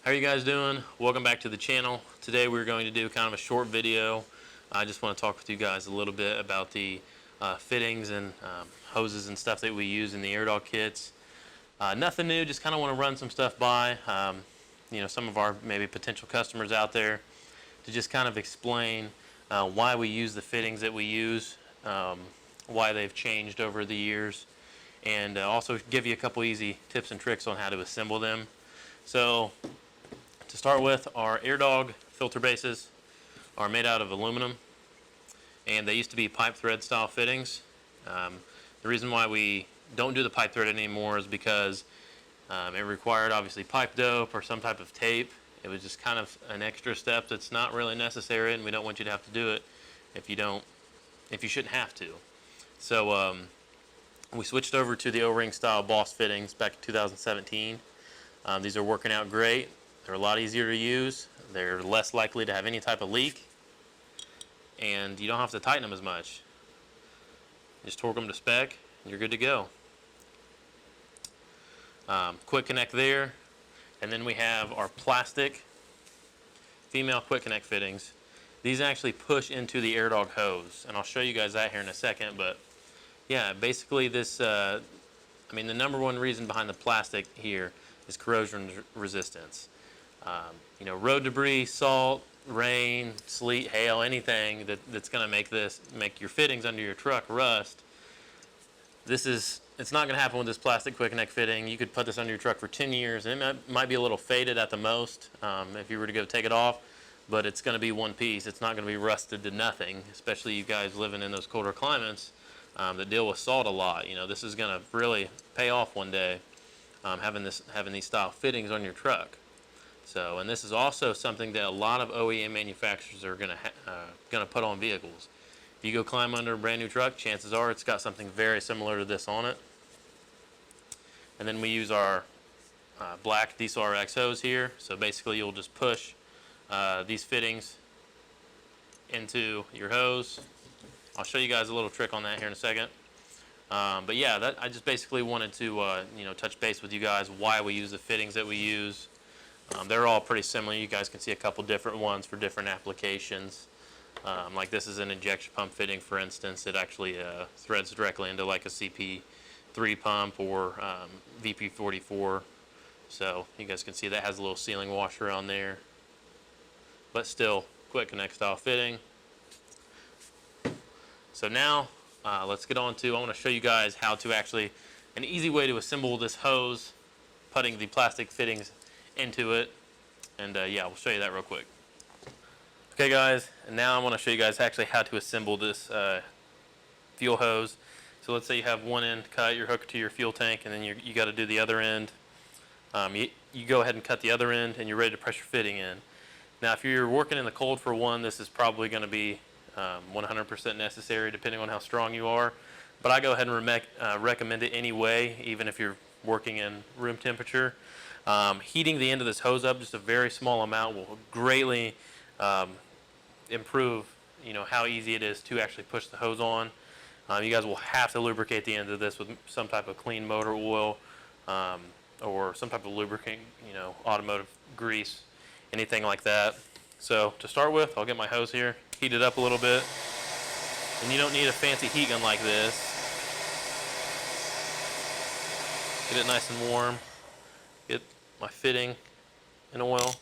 How are you guys doing? Welcome back to the channel. Today we're going to do kind of a short video. I just want to talk with you guys a little bit about the fittings and hoses and stuff that we use in the AirDog kits. Nothing new, just kind of want to run some stuff by some of our maybe potential customers out there to just kind of explain why we use the fittings that we use, why they've changed over the years, and also give you a couple easy tips and tricks on how to assemble them. So to start with, our AirDog filter bases are made out of aluminum, and they used to be pipe thread style fittings. The reason why we don't do the pipe thread anymore is because it required obviously pipe dope or some type of tape. It was just kind of an extra step that's not really necessary, and we don't want you to have to do it if you shouldn't have to. So we switched over to the O-ring style Boss fittings back in 2017. These are working out great. They're a lot easier to use. They're less likely to have any type of leak, and you don't have to tighten them as much. Just torque them to spec, and you're good to go. Quick connect there, and then we have our plastic female quick connect fittings. These actually push into the AirDog hose, and I'll show you guys that here in a second. But yeah, basically this, the number one reason behind the plastic here is corrosion resistance. Road debris, salt, rain, sleet, hail, anything that's going to make your fittings under your truck rust. It's not going to happen with this plastic quick connect fitting. You could put this under your truck for 10 years, and it might be a little faded at the most if you were to go take it off, but it's going to be one piece. It's not going to be rusted to nothing, especially you guys living in those colder climates that deal with salt a lot. This is going to really pay off one day, having these style fittings on your truck. So, and this is also something that a lot of OEM manufacturers are gonna put on vehicles. If you go climb under a brand new truck, chances are it's got something very similar to this on it. And then we use our black Diesel RX hose here. So basically, you'll just push these fittings into your hose. I'll show you guys a little trick on that here in a second. But yeah, I just basically wanted to touch base with you guys why we use the fittings that we use. They're all pretty similar. You guys can see a couple different ones for different applications. Like this is an injection pump fitting, for instance. It actually threads directly into like a CP3 pump or VP44. So you guys can see that has a little sealing washer on there. But still, quick connect style fitting. So now let's get on to, I want to show you guys how to an easy way to assemble this hose, putting the plastic fittings into it, and yeah, we'll show you that real quick. Okay guys, and now I want to show you guys actually how to assemble this fuel hose. So let's say you have one end cut, you're hooked to your fuel tank, and then you got to do the other end. You go ahead and cut the other end, and you're ready to press your fitting in. Now if you're working in the cold for one, this is probably going to be 100% necessary depending on how strong you are, but I go ahead and recommend it anyway, even if you're working in room temperature. Heating the end of this hose up just a very small amount will greatly improve how easy it is to actually push the hose on. You guys will have to lubricate the end of this with some type of clean motor oil or some type of lubricant, automotive grease, anything like that. So to start with, I'll get my hose here, heat it up a little bit, and you don't need a fancy heat gun like this. Get it nice and warm. Get my fitting in oil,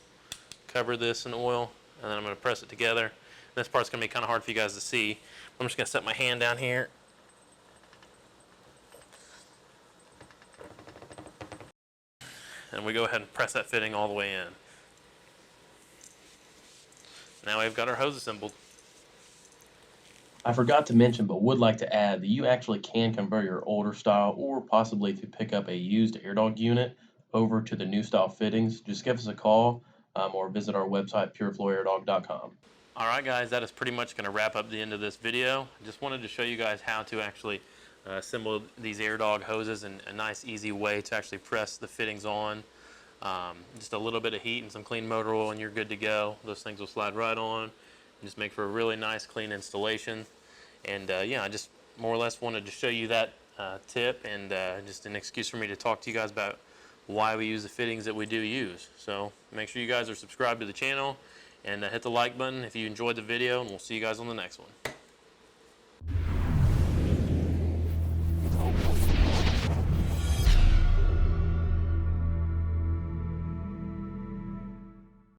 cover this in oil, and then I'm going to press it together. This part's going to be kind of hard for you guys to see. I'm just going to set my hand down here. And we go ahead and press that fitting all the way in. Now we've got our hose assembled. I forgot to mention, but would like to add that you actually can convert your older style or possibly to pick up a used AirDog unit over to the new style fittings. Just give us a call or visit our website, pureflowairDog.com. Alright guys, that is pretty much going to wrap up the end of this video. I just wanted to show you guys how to actually assemble these AirDog hoses in a nice easy way to actually press the fittings on. Just a little bit of heat and some clean motor oil and you're good to go. Those things will slide right on and just make for a really nice clean installation. And yeah, I just more or less wanted to show you that tip and just an excuse for me to talk to you guys about why we use the fittings that we do use. So make sure you guys are subscribed to the channel and hit the like button if you enjoyed the video, and we'll see you guys on the next one.